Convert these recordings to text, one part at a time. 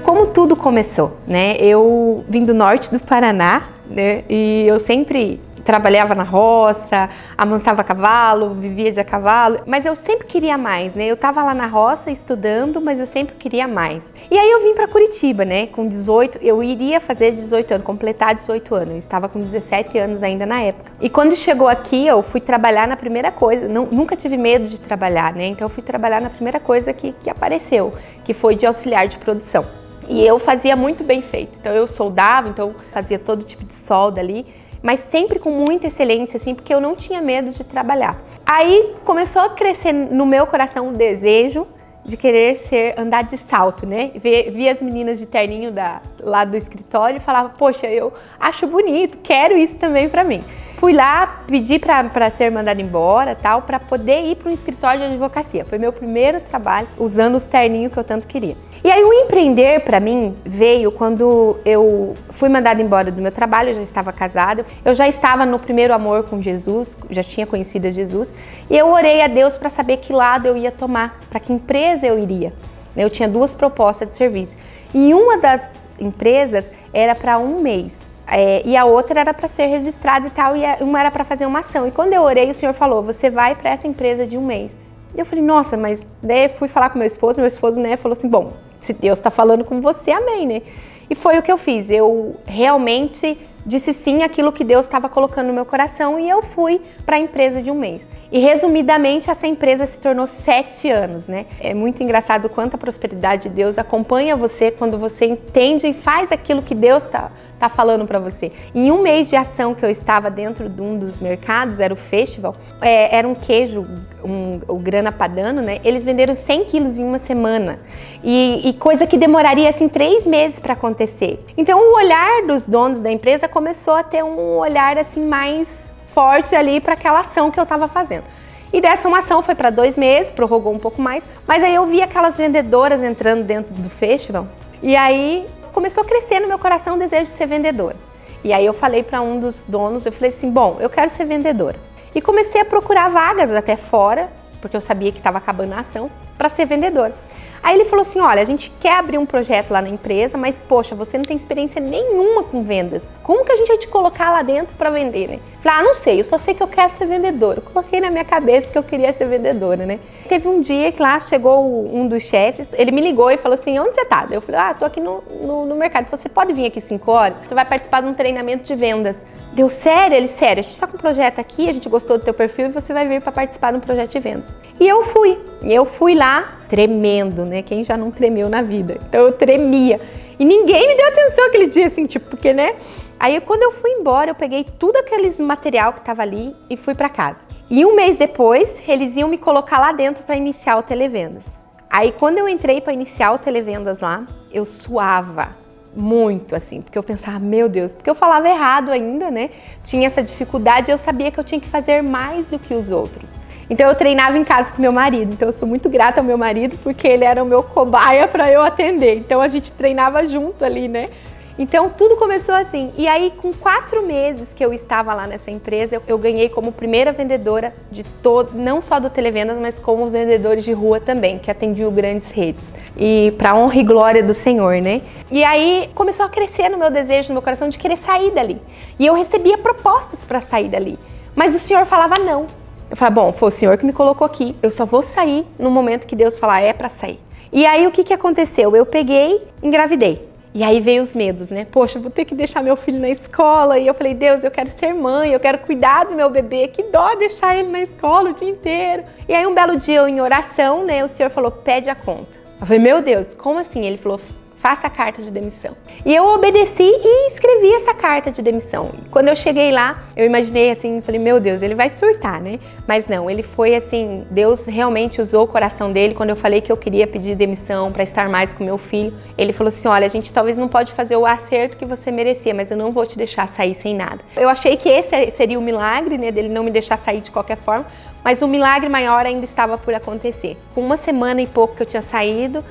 como tudo começou, né? Eu vim do norte do Paraná, né? E eu sempre trabalhava na roça, amansava cavalo, vivia de a cavalo, mas eu sempre queria mais, né? Eu tava lá na roça estudando, mas eu sempre queria mais. E aí eu vim para Curitiba, né? Com 18, eu iria fazer 18 anos, completar 18 anos. Eu estava com 17 anos ainda na época. E quando chegou aqui, eu fui trabalhar na primeira coisa, nunca tive medo de trabalhar, né? Então eu fui trabalhar na primeira coisa que apareceu, que foi de auxiliar de produção. E eu fazia muito bem feito. Então eu soldava, então fazia todo tipo de solda ali, mas sempre com muita excelência, assim, porque eu não tinha medo de trabalhar. Aí começou a crescer no meu coração o desejo de querer andar de salto, né? Via as meninas de terninho lá do escritório e falava, poxa, eu acho bonito, quero isso também pra mim. Fui lá, pedi para ser mandada embora, tal, para poder ir para um escritório de advocacia. Foi meu primeiro trabalho usando os terninhos que eu tanto queria. E aí o empreender para mim veio quando eu fui mandada embora do meu trabalho, eu já estava casada, eu já estava no primeiro amor com Jesus, já tinha conhecido Jesus, e eu orei a Deus para saber que lado eu ia tomar, para que empresa eu iria. Eu tinha duas propostas de serviço. E uma das empresas era para um mês. E a outra era para ser registrada e tal, e uma era para fazer uma ação. E quando eu orei, o Senhor falou, você vai para essa empresa de um mês. E eu falei, nossa, mas né, fui falar com meu esposo né, falou assim, bom, se Deus está falando com você, amém, né? E foi o que eu fiz, eu realmente disse sim àquilo que Deus estava colocando no meu coração e eu fui para a empresa de um mês. E resumidamente, essa empresa se tornou 7 anos, né? É muito engraçado o quanto a prosperidade de Deus acompanha você quando você entende e faz aquilo que Deus tá falando para você. Em um mês de ação que eu estava dentro de um dos mercados, era o Festival, era um queijo, o Grana Padano, né? Eles venderam 100 quilos em uma semana. E coisa que demoraria, assim, 3 meses para acontecer. Então, o olhar dos donos da empresa começou a ter um olhar, assim, mais forte ali para aquela ação que eu estava fazendo. E dessa uma ação foi para 2 meses, prorrogou um pouco mais, mas aí eu vi aquelas vendedoras entrando dentro do festival e aí começou a crescer no meu coração o desejo de ser vendedora. E aí eu falei para um dos donos, eu falei assim, bom, eu quero ser vendedora. E comecei a procurar vagas até fora, porque eu sabia que estava acabando a ação, para ser vendedora. Aí ele falou assim, olha, a gente quer abrir um projeto lá na empresa, mas poxa, você não tem experiência nenhuma com vendas. Como que a gente vai te colocar lá dentro para vender, né? Falei, não sei, eu só sei que eu quero ser vendedora. Eu coloquei na minha cabeça que eu queria ser vendedora, né? Teve um dia que lá chegou um dos chefes, ele me ligou e falou assim, onde você tá? Eu falei, tô aqui no mercado. Ele falou, você pode vir aqui 5 horas? Você vai participar de um treinamento de vendas. Deu sério? Ele, sério, a gente tá com um projeto aqui, a gente gostou do teu perfil e você vai vir para participar de um projeto de vendas. E eu fui lá tremendo, né? Quem já não tremeu na vida? Então eu tremia. E ninguém me deu atenção aquele dia, assim, tipo, porque, né? Aí quando eu fui embora, eu peguei tudo aquele material que tava ali e fui para casa. E um mês depois, eles iam me colocar lá dentro para iniciar o Televendas. Aí quando eu entrei para iniciar o Televendas lá, eu suava muito, assim, porque eu pensava, meu Deus, porque eu falava errado ainda, né? Tinha essa dificuldade e eu sabia que eu tinha que fazer mais do que os outros. Então eu treinava em casa com meu marido, então eu sou muito grata ao meu marido porque ele era o meu cobaia para eu atender. Então a gente treinava junto ali, né? Então tudo começou assim. E aí com 4 meses que eu estava lá nessa empresa, eu ganhei como primeira vendedora de todo, não só do Televendas, mas como os vendedores de rua também, que atendiam grandes redes. E para honra e glória do Senhor, né? E aí começou a crescer no meu desejo, no meu coração de querer sair dali. E eu recebia propostas para sair dali, mas o Senhor falava não. Eu falava, bom, foi o Senhor que me colocou aqui, eu só vou sair no momento que Deus falar, é para sair. E aí o que aconteceu? Eu peguei, engravidei. E aí veio os medos, né? Poxa, vou ter que deixar meu filho na escola. E eu falei, Deus, eu quero ser mãe, eu quero cuidar do meu bebê. Que dó deixar ele na escola o dia inteiro. E aí um belo dia eu em oração, né? O Senhor falou, pede a conta. Eu falei, meu Deus, como assim? Ele falou, faça a carta de demissão. E eu obedeci e escrevi essa carta de demissão. E quando eu cheguei lá, eu imaginei assim, falei, meu Deus, ele vai surtar, né? Mas não, ele foi assim, Deus realmente usou o coração dele. Quando eu falei que eu queria pedir demissão para estar mais com meu filho, ele falou assim, olha, a gente talvez não pode fazer o acerto que você merecia, mas eu não vou te deixar sair sem nada. Eu achei que esse seria o milagre, né, dele não me deixar sair de qualquer forma, mas o milagre maior ainda estava por acontecer. Com 1 semana e pouco que eu tinha saído,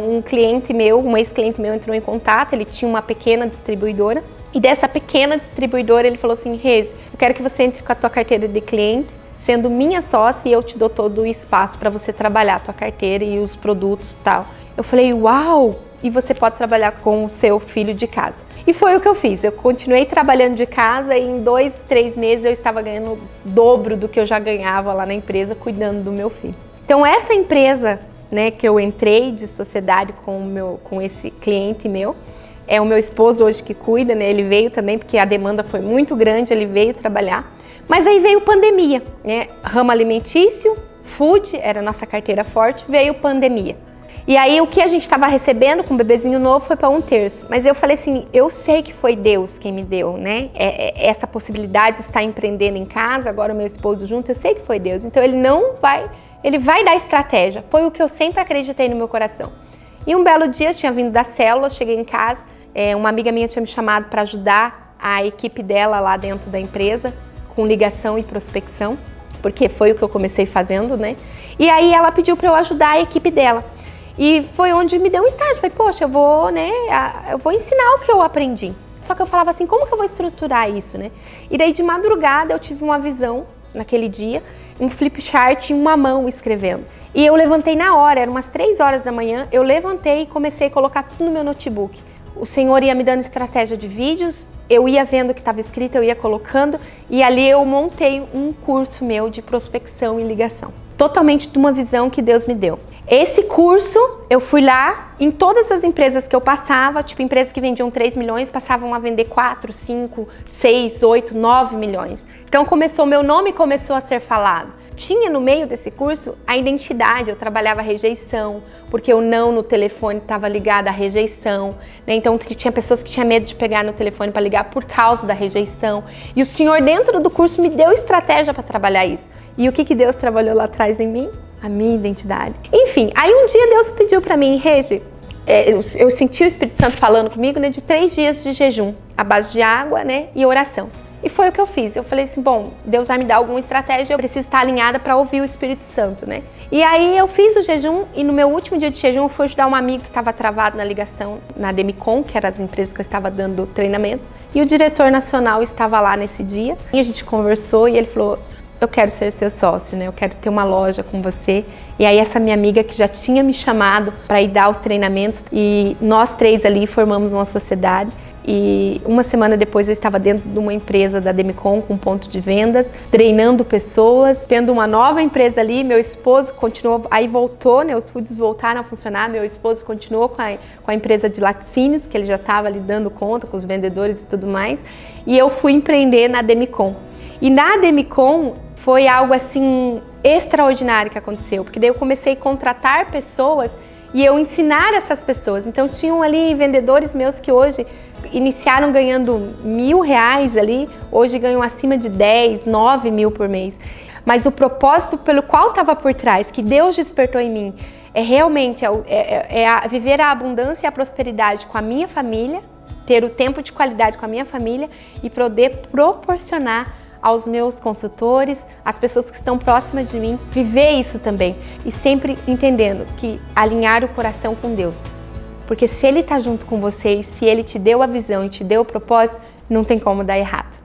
um cliente meu, um ex-cliente meu entrou em contato, ele tinha uma pequena distribuidora, e dessa pequena distribuidora ele falou assim, Regi, eu quero que você entre com a tua carteira de cliente, sendo minha sócia, e eu te dou todo o espaço para você trabalhar a tua carteira e os produtos e tal. Eu falei, uau! E você pode trabalhar com o seu filho de casa. E foi o que eu fiz. Eu continuei trabalhando de casa e em 2, 3 meses eu estava ganhando o dobro do que eu já ganhava lá na empresa, cuidando do meu filho. Então essa empresa, né, que eu entrei de sociedade com esse cliente meu, é o meu esposo hoje que cuida, né? Ele veio também porque a demanda foi muito grande, ele veio trabalhar. Mas aí veio pandemia, né? Ramo alimentício, food, era a nossa carteira forte, veio pandemia. E aí o que a gente estava recebendo com o bebezinho novo foi para 1/3. Mas eu falei assim, eu sei que foi Deus quem me deu, né? Essa possibilidade de estar empreendendo em casa, agora o meu esposo junto, eu sei que foi Deus. Então ele vai dar estratégia. Foi o que eu sempre acreditei no meu coração. E um belo dia, eu tinha vindo da célula, cheguei em casa, uma amiga minha tinha me chamado para ajudar a equipe dela lá dentro da empresa, com ligação e prospecção, porque foi o que eu comecei fazendo, né? E aí ela pediu para eu ajudar a equipe dela. E foi onde me deu um start. Falei, poxa, eu vou ensinar o que eu aprendi. Só que eu falava assim, como que eu vou estruturar isso, né? E daí de madrugada eu tive uma visão, naquele dia, um flip chart em uma mão escrevendo. E eu levantei na hora, eram umas 3 horas da manhã, eu levantei e comecei a colocar tudo no meu notebook. O Senhor ia me dando estratégia de vídeos, eu ia vendo o que estava escrito, eu ia colocando, e ali eu montei um curso meu de prospecção e ligação. Totalmente de uma visão que Deus me deu. Esse curso, eu fui lá, em todas as empresas que eu passava, tipo empresas que vendiam 3 milhões, passavam a vender 4, 5, 6, 8, 9 milhões. Então meu nome começou a ser falado. Tinha no meio desse curso a identidade, eu trabalhava rejeição, porque o não no telefone estava ligado à rejeição, né? Então tinha pessoas que tinham medo de pegar no telefone para ligar por causa da rejeição. E o Senhor dentro do curso me deu estratégia para trabalhar isso. E o que Deus trabalhou lá atrás em mim? A minha identidade. Enfim, aí um dia Deus pediu para mim, Regi, eu senti o Espírito Santo falando comigo, né, de 3 dias de jejum, à base de água, né, e oração. E foi o que eu fiz. Eu falei assim, bom, Deus vai me dar alguma estratégia, eu preciso estar alinhada para ouvir o Espírito Santo, né? E aí eu fiz o jejum e no meu último dia de jejum eu fui ajudar um amigo que estava travado na ligação na Demicon, que era as empresas que eu estava dando treinamento. E o diretor nacional estava lá nesse dia. E a gente conversou e ele falou, eu quero ser seu sócio, né? Eu quero ter uma loja com você. E aí essa minha amiga que já tinha me chamado para ir dar os treinamentos e nós 3 ali formamos uma sociedade. E uma semana depois eu estava dentro de uma empresa da Demicon com ponto de vendas, treinando pessoas, tendo uma nova empresa ali. Meu esposo continuou, aí voltou, né? Os foods voltaram a funcionar. Meu esposo continuou com a empresa de laticínios, que ele já estava ali dando conta com os vendedores e tudo mais. E eu fui empreender na Demicon. E na Demicon foi algo assim extraordinário que aconteceu, porque daí eu comecei a contratar pessoas e eu ensinar essas pessoas. Então tinham ali vendedores meus que hoje iniciaram ganhando R$1.000 ali, hoje ganham acima de 10, 9 mil por mês. Mas o propósito pelo qual estava por trás, que Deus despertou em mim, é realmente viver a abundância e a prosperidade com a minha família, ter o tempo de qualidade com a minha família e poder proporcionar aos meus consultores, às pessoas que estão próximas de mim, viver isso também. E sempre entendendo que alinhar o coração com Deus. Porque se Ele está junto com você e se Ele te deu a visão e te deu o propósito, não tem como dar errado.